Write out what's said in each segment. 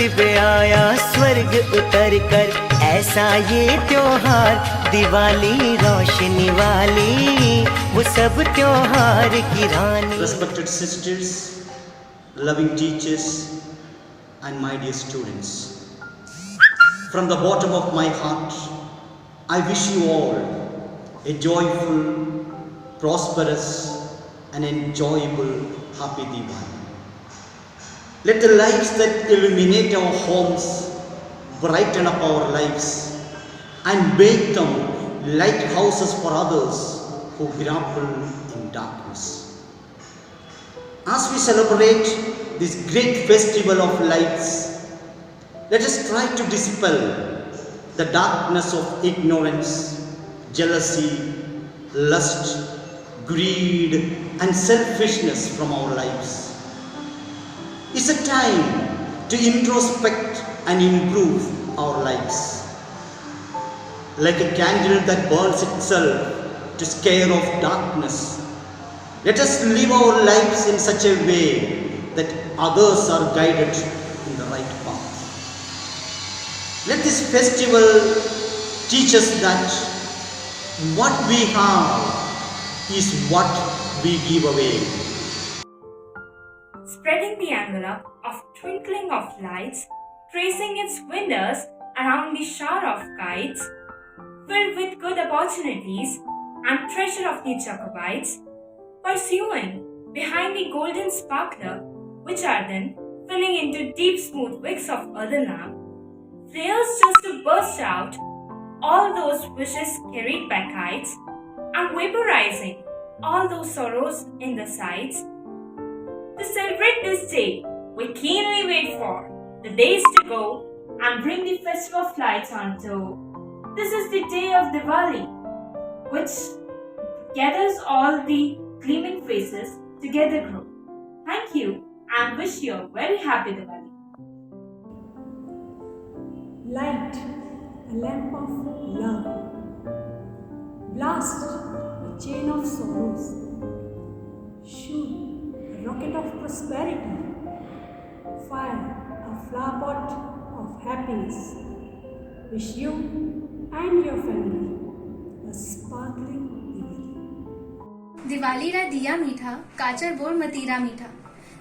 धरती पे आया स्वर्ग उतर कर, ऐसा ये त्योहार दिवाली रोशनी वाली, वो सब त्योहार की रानी। Respected sisters, loving teachers and my dear students, from the bottom of my heart, I wish you all a joyful, prosperous and enjoyable happy Diwali. Let the lights that illuminate our homes brighten up our lives and make them lighthouses for others who grapple in darkness. As we celebrate this great festival of lights, let us try to dispel the darkness of ignorance, jealousy, lust, greed and selfishness from our lives. It's a time to introspect and improve our lives. Like a candle that burns itself to scare off darkness, let us live our lives in such a way that others are guided in the right path. Let this festival teach us that what we have is what we give away. Spreading the envelope of twinkling of lights, tracing its windows around the shower of kites, filled with good opportunities and treasure of the Jacobites, pursuing behind the golden sparkler, which are then filling into deep smooth wicks of other lamp, flares just to burst out all those wishes carried by kites, and vaporizing all those sorrows in the sides. To celebrate this day, we keenly wait for the days to go and bring the festival of lights on tour. This is the day of Diwali, which gathers all the gleaming faces together grow. Thank you and wish you a very happy Diwali. Light, a lamp of love. Blast, a chain of sorrows. Shoot, a rocket of prosperity. Fire, a flower pot of happiness. Wish you and your family a sparkling Diwali. Diwali रा दिया मीठा, काचर bore मतीरा मीठा।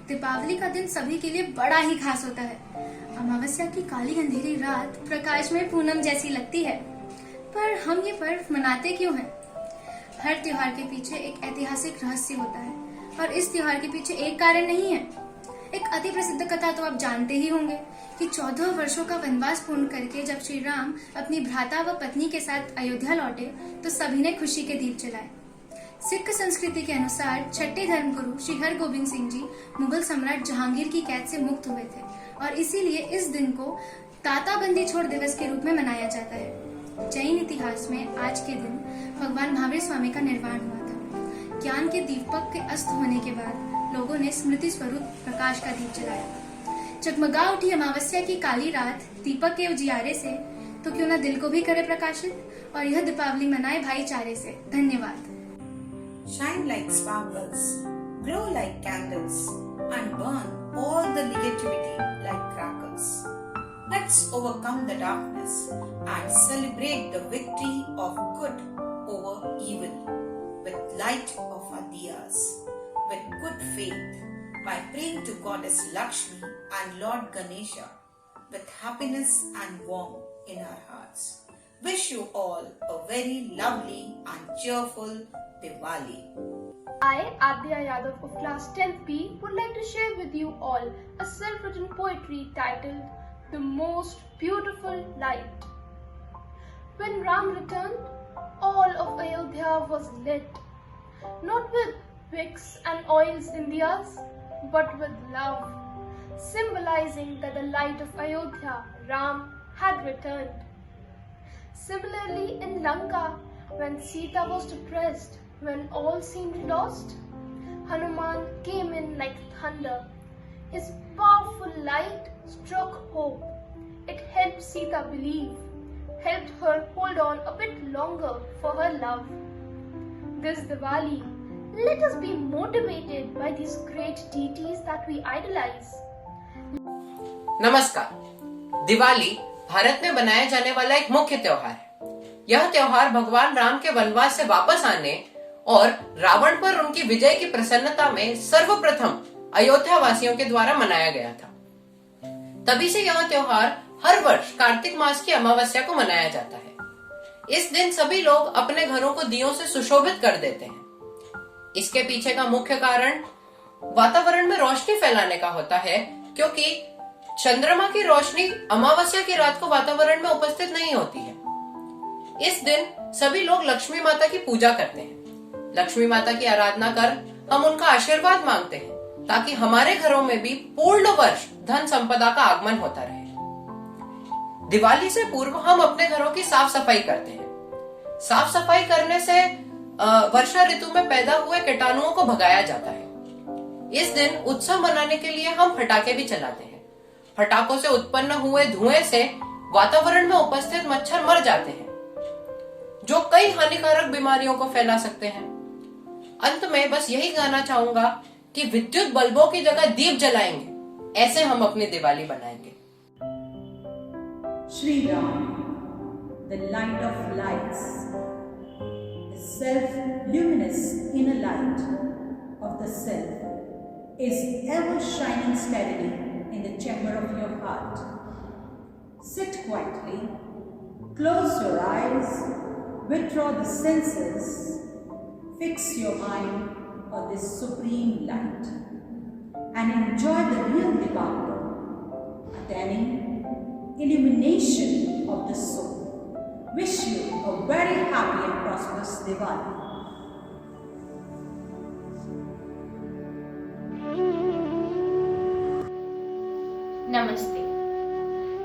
दीपावली का दिन सभी के लिए बड़ा ही खास होता है। अमावस्या की काली अंधेरी रात प्रकाश में पूनम जैसी लगती है। पर हम ये पर्व मनाते क्यों हैं? हर त्योहार के पीछे एक ऐतिहासिक रहस्य होता है और इस त्योहार के पीछे एक कारण नहीं है। एक अति प्रसिद्ध कथा तो आप जानते ही होंगे कि 14 वर्षों का वनवास पूर्ण करके जब श्री राम अपनी भ्राता व पत्नी के साथ अयोध्या लौटे तो सभी ने खुशी के दीप जलाए। सिख संस्कृति के अनुसार छठे धर्मगुरु श्री हरगोबिंद सिंह जी मुगल सम्राट जहांगीर की कैद से मुक्त हुए थे और इसीलिए इस दिन को ताताबंदी छोड़ दिवस के रूप में मनाया जाता है। जैन इतिहास में आज के दिन भगवान महावीर स्वामी का निर्वाण हुआ था। ज्ञान के दीपक के अस्त होने के बाद लोगों ने स्मृति स्वरूप प्रकाश का दीप जलाया। जगमगा उठी अमावस्या की काली रात दीपक के उजियारे से, तो क्यों ना दिल को भी करे प्रकाशित और यह दीपावली मनाए भाईचारे से। धन्यवाद। Shine like sparkles, glow like candles, and burn all the negativity like crackers. Let's overcome the darkness and celebrate the victory of good over evil with light of our diyas, with good faith, by praying to Goddess Lakshmi and Lord Ganesha, with happiness and warmth in our hearts. Wish you all a very lovely and cheerful Diwali. I, Adya Yadav of class 10th B, would like to share with you all a self-written poetry titled The Most Beautiful Light. When Ram returned, all of Ayodhya was lit, not with wicks and oils in diyas, but with love, symbolizing that the light of Ayodhya, Ram, had returned. Similarly, in Lanka, when Sita was depressed, when all seemed lost, Hanuman came in like thunder. His powerful light struck hope. It helped Sita believe, helped her hold on a bit longer for her love. This Diwali, let us be motivated by these great deities that we idolize. नमस्कार, दिवाली भारत में मनाया जाने वाला एक मुख्य त्योहार है। यह त्योहार भगवान राम के वनवास से वापस आने और रावण पर उनकी विजय की प्रसन्नता में सर्वप्रथम अयोध्या वासियों के द्वारा मनाया गया था। तभी से यह त्योहार हर वर्ष कार्तिक मास की अमावस्या को मनाया जाता है। इस दिन सभी लोग अपने घरों को दियों से सुशोभित कर देते हैं। इसके पीछे का मुख्य कारण वातावरण में रोशनी फैलाने का होता है, क्योंकि चंद्रमा की रोशनी अमावस्या की रात को वातावरण में उपस्थित नहीं होती है। इस दिन सभी लोग लक्ष्मी माता की पूजा करते हैं। लक्ष्मी माता की आराधना कर हम उनका आशीर्वाद मांगते हैं, ताकि हमारे घरों में भी पूर्ण वर्ष धन संपदा का आगमन होता रहे। दिवाली से पूर्व हम अपने घरों की साफ सफाई करते हैं। साफ सफाई करने से वर्षा ऋतु में पैदा हुए कीटाणुओं को भगाया जाता है। इस दिन उत्सव मनाने के लिए हम पटाखे भी चलाते हैं। पटाखों से उत्पन्न हुए धुएं से वातावरण में उपस्थित मच्छर मर जाते हैं, जो कई हानिकारक बीमारियों को फैला सकते हैं। अंत में बस यही कहना चाहूंगा कि विद्युत बल्बों की जगह दीप जलाएंगे, ऐसे हम अपनी दिवाली बनाएंगे। Shri Ram, the light of lights, the self-luminous inner light of the self, is ever shining steadily in the chamber of your heart. Sit quietly, close your eyes, withdraw the senses, fix your mind on this supreme light, and enjoy the real Deepavali, attaining illumination of the soul. Wish you a very happy and prosperous Diwali. नमस्ते।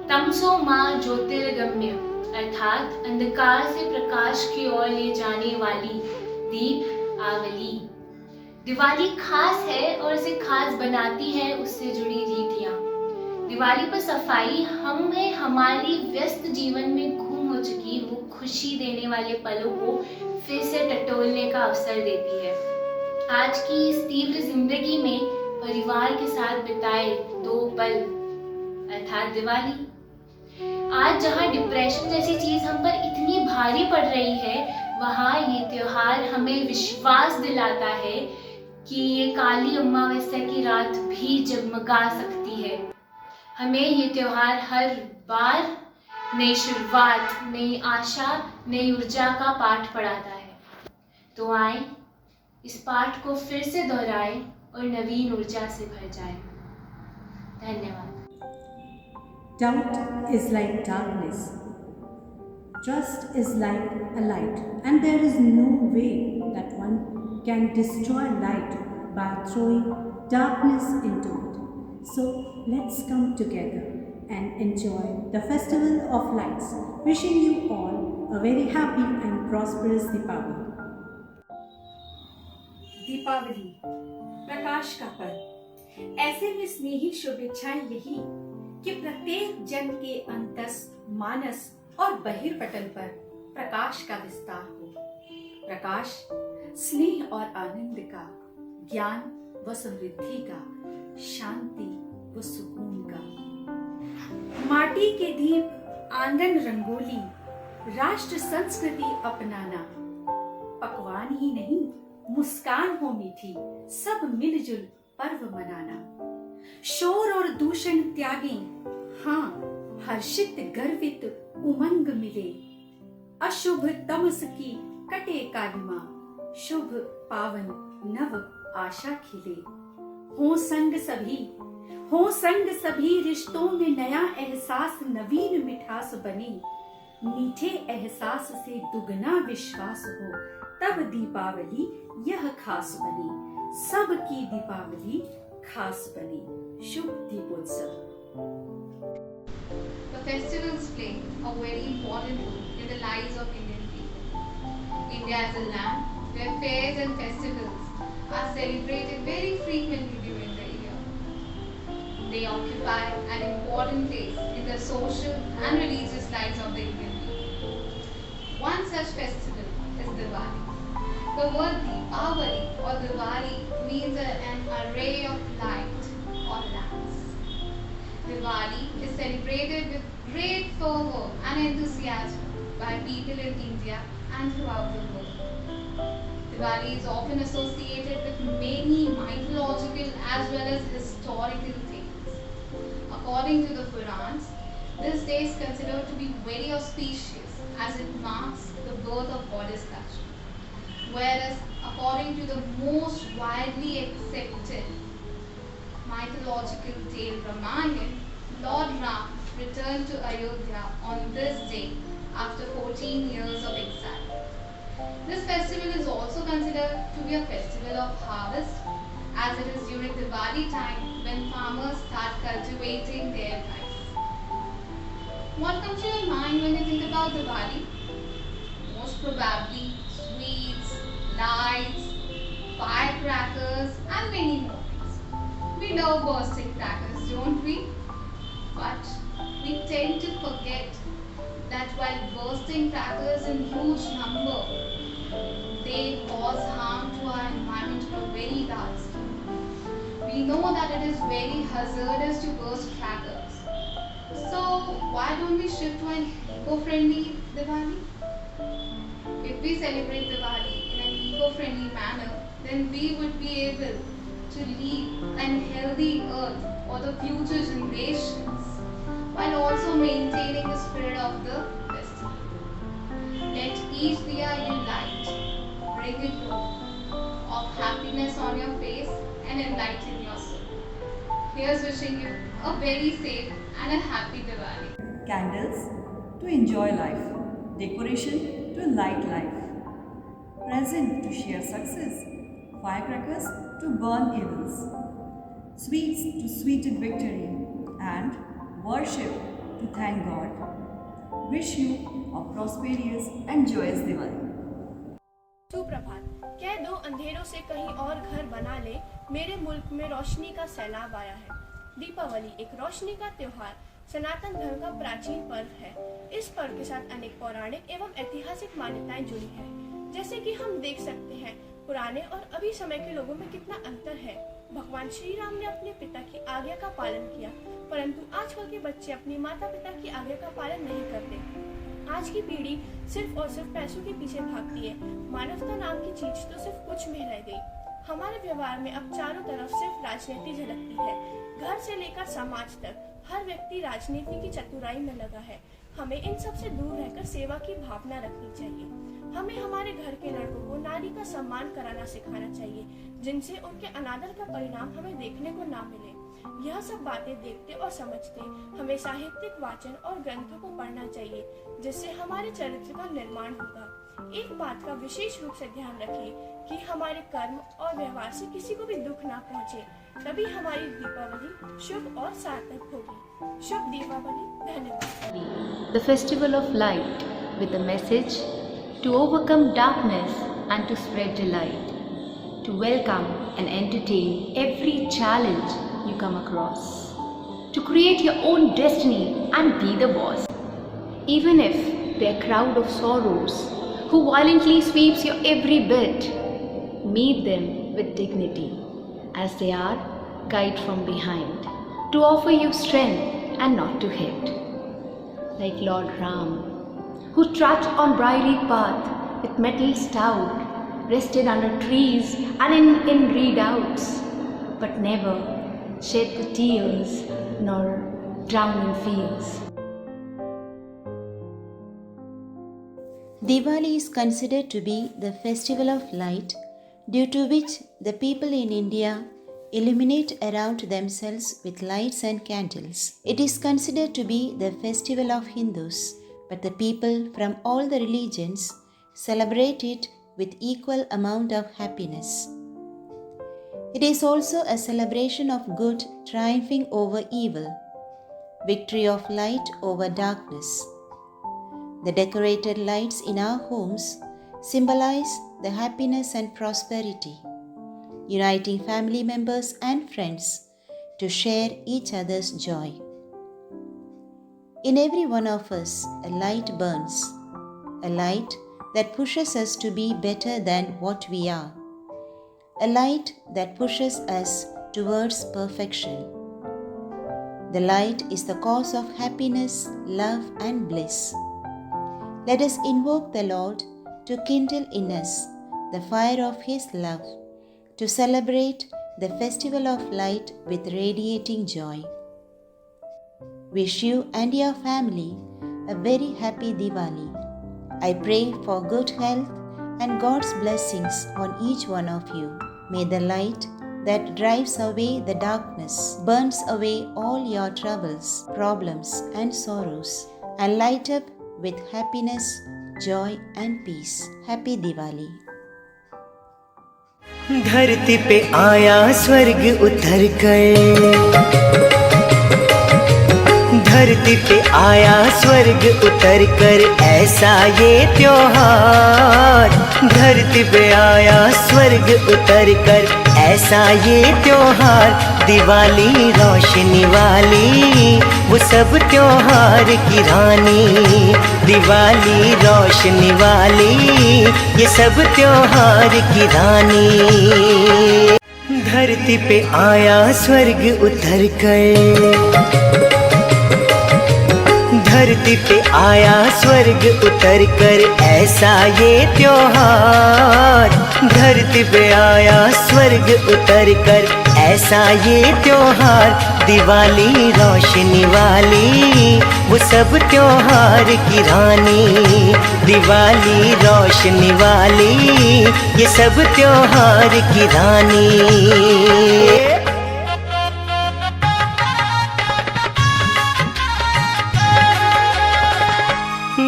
तमसो माँ ज्योतिर्गम्य अर्थात अंधकार से प्रकाश की ओर ले जाने वाली दीप आवली। दिवाली खास है और इसे खास बनाती है उससे जुड़ी रीतियाँ। दिवाली पर सफाई हमें हमारी व्यस्त जीवन में गुम हो चुकी वो खुशी देने वाले पलों को फिर से टटोलने का अवसर देती है। आज की इस तीव्र जिंदगी में परिवार के साथ बिताए 2 पल अर्थात दिवाली। आज जहाँ डिप्रेशन जैसी चीज हम पर इतनी भारी पड़ रही है, वहाँ ये त्योहार हमें विश्वास दिलाता है कि ये काली अमावस्या की रात भी जगमगा सकती है। हमें ये त्योहार हर बार नई शुरुआत, नई आशा, नई ऊर्जा का पाठ पढ़ाता है। तो आए इस पाठ को फिर से दोहराएं और नवीन ऊर्जा से भर जाएं। धन्यवाद। Doubt is like darkness. Trust is like a light, and there is no way that one can destroy light by throwing darkness into it. So let's come together and enjoy the festival of lights. Wishing you all a very happy and prosperous Deepavali. Deepawali प्रकाश का पर्व। ऐसे में स्नेही शुभेच्छाएं यही कि प्रत्येक जन के अंतस, मानस और बहिर्पटल पर प्रकाश का विस्तार हो। प्रकाश स्नेह और आनंद का, ज्ञान व समृद्धि का, शांति व सुकून का। माटी के दीप, आंगन रंगोली, राष्ट्र संस्कृति अपनाना, पकवान ही नहीं मुस्कान हो मीठी, सब मिलजुल पर्व मनाना। शोर और दूषण त्यागी, हाँ हर्षित गर्वित उमंग मिले। अशुभ तमस की कटे कालिमा, शुभ पावन नव आशा खिले। हो संग सभी रिश्तों में नया एहसास, नवीन मिठास बने। मीठे एहसास से दुगना विश्वास हो, तब दीपावली यह खास बने। सबकी दीपावली खास बने। शुभ दीपोत्सव। The festivals play a very important role in the lives of Indian people. India is a land where fairs and festivals are celebrated very frequently during the year. They occupy an important place in the social and religious lives of the Indian people. One such festival is Diwali. The word Deepavali or Diwali means an array of light or lamps. Diwali is celebrated with great fervor and enthusiasm by people in India and throughout the world. Diwali is often associated with many mythological as well as historical tales. According to the Purans, this day is considered to be very auspicious as it marks the birth of goddess Lakshmi. Whereas, according to the most widely accepted mythological tale Ramayana, Lord Ram returned to Ayodhya on this day after 14 years of exile. This festival is also considered to be a festival of harvest, as it is during Diwali time when farmers start cultivating their rice. What comes to your mind when you think about Diwali? Most probably sweets, lights, firecrackers and many more things. We love bursting crackers, don't we? But we tend to forget that while bursting crackers in huge number, they cause harm to our environment to a very large scale. We know that it is very hazardous to burst crackers. So why don't we shift to an eco-friendly Diwali? If we celebrate Diwali in an eco-friendly manner, then we would be able to leave an healthy earth for the future generations while also maintaining the spirit of the festival. Let each diya you light bring a glow of happiness on your face and enlighten your soul. Here's wishing you a very safe and a happy Diwali. Candles to enjoy life, decoration to light life, present to share success, firecrackers to burn evils, sweets to sweeten victory, and worship to thank God. Wish you a prosperous and joyous Diwali. सुप्रभात। कह दो अंधेरों से कहीं और घर बना ले, मेरे मुल्क में रोशनी का सैलाब आया है। दीपावली एक रोशनी का त्योहार सनातन धर्म का प्राचीन पर्व है। इस पर्व के साथ अनेक पौराणिक एवं ऐतिहासिक मान्यताएं जुड़ी है। जैसे कि हम देख सकते हैं, पुराने और अभी समय के लोगों में कितना अंतर है। भगवान श्री राम ने अपने पिता की आज्ञा का पालन किया, परंतु आजकल के बच्चे अपने माता पिता की आज्ञा का पालन नहीं करते। आज की पीढ़ी सिर्फ और सिर्फ पैसों के पीछे भागती है। मानवता नाम की चीज तो सिर्फ कुछ में रह गई। हमारे व्यवहार में अब चारों तरफ सिर्फ राजनीति झलकती है। घर से लेकर समाज तक हर व्यक्ति राजनीति की चतुराई में लगा है। हमें इन सब से दूर रहकर सेवा की भावना रखनी चाहिए। हमें हमारे घर के लड़कों को नारी का सम्मान कराना सिखाना चाहिए, जिनसे उनके अनादर का परिणाम हमें देखने को ना मिले। यह सब बातें देखते और समझते हमें साहित्यिक वाचन और ग्रंथों को पढ़ना चाहिए, जिससे हमारे चरित्र का निर्माण होगा। एक बात का विशेष रूप से ध्यान रखें कि हमारे कर्म और व्यवहार से किसी को भी दुख ना पहुंचे, तभी हमारी दीपावली शुभ और सार्थक होगी। शुभ दीपावली। धन्यवाद। The festival of light with a message to overcome darkness and to spread delight, to welcome and entertain every challenge you come across, to create your own destiny and be the boss. Even if they're a crowd of sorrows who violently sweeps your every bit, meet them with dignity, as they are guide from behind, to offer you strength and not to hit. Like Lord Ram, who trudged on briery path with metal stout, rested under trees and in redoubts, but never shed the tears nor drown in fears. Diwali is considered to be the festival of light, due to which the people in India illuminate around themselves with lights and candles. It is considered to be the festival of Hindus, but the people from all the religions celebrate it with equal amount of happiness. It is also a celebration of good triumphing over evil, victory of light over darkness. The decorated lights in our homes symbolize the happiness and prosperity, uniting family members and friends to share each other's joy. In every one of us, a light burns, a light that pushes us to be better than what we are, a light that pushes us towards perfection. The light is the cause of happiness, love, and bliss. Let us invoke the Lord to kindle in us the fire of His love, to celebrate the festival of light with radiating joy. Wish you and your family a very happy Diwali. I pray for good health and God's blessings on each one of you. May the light that drives away the darkness, burns away all your troubles, problems, and sorrows, and light up with happiness, joy, and peace. Happy Diwali. धरती पे आया स्वर्ग उतर कर, धरती पे आया स्वर्ग उतर कर ऐसा ये त्योहार। धरती पे आया स्वर्ग उतर कर ऐसा ये त्योहार। दिवाली रोशनी वाली वो सब त्योहार की रानी। दिवाली रोशनी वाली ये सब त्योहार की रानी। धरती पे आया स्वर्ग उतर कर, धरती पे आया स्वर्ग उतर कर ऐसा ये त्योहार। धरती पे आया स्वर्ग उतर कर ऐसा ये त्योहार। दिवाली रोशनी वाली वो सब त्योहार की रानी। दिवाली रोशनी वाली ये सब त्योहार की रानी।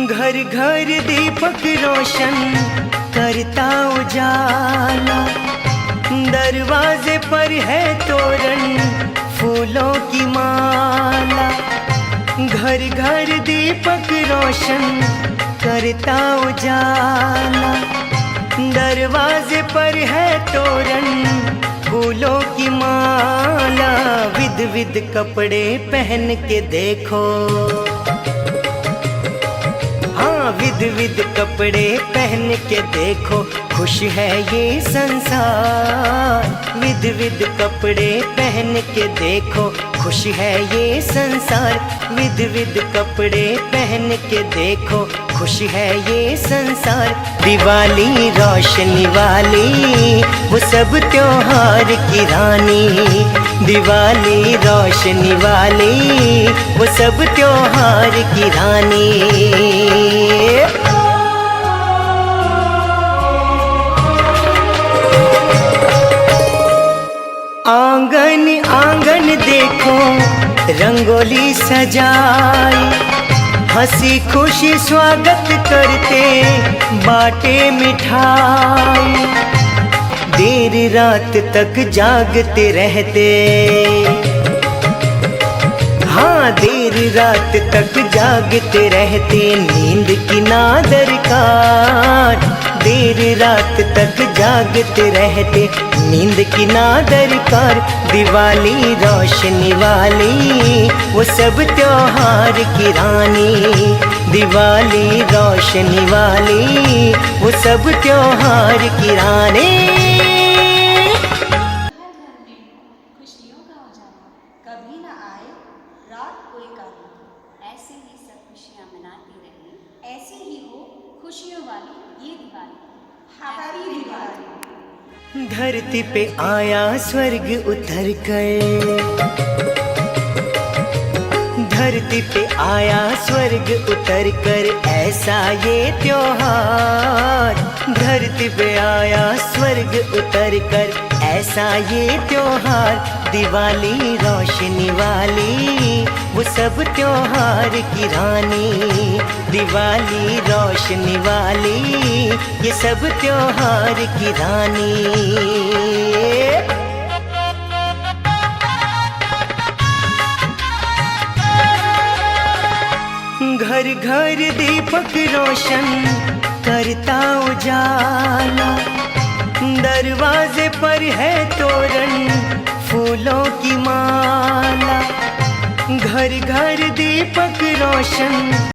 घर घर दीपक रोशन करता उजाला। दरवाजे पर है तोरण फूलों की माला। घर घर दीपक रोशन करता उजाला। दरवाजे पर है तोरण फूलों की माला। विध विध कपड़े पहन के देखो, विध विध कपड़े पहन के देखो, खुश है ये संसार। विध विध कपड़े पहन के देखो, खुश है ये संसार। विध विध कपड़े पहन के देखो, खुश है ये संसार। दिवाली रोशनी वाली वो सब त्योहार की रानी। दिवाली रोशनी वाली वो सब त्योहार की रानी। आंगन आंगन देखो रंगोली सजाई। हंसी खुशी स्वागत करते बाटे मिठाई। देर रात तक जागते रहते, हाँ देर रात तक जागते रहते। नींद की ना दरकार, देर रात तक जागते रहते। नींद की ना दरकार। दिवाली रोशनी वाली वो सब त्योहार की रानी। दिवाली रोशनी वाली वो सब त्योहार की रानी। खुशियों का उजाला कभी न आए रात कोई काली। ऐसे ही सब खुशियाँ मनाती रहे, ऐसे ही हो खुशियों वाली ये दिवाली। हैप्पी दिवाली। धरती पे आया स्वर्ग उतर कर, धरती पे आया स्वर्ग उतर कर ऐसा ये त्योहार। धरती पे आया स्वर्ग उतर कर ऐसा ये त्योहार। दिवाली रोशनी वाली वो सब त्योहार की रानी। दिवाली रोशनी वाली ये सब त्योहार की रानी। घर घर दीपक रोशन करता उजाला। दरवाजे पर है तोरण फूलों की माला। घर घर दीपक रोशन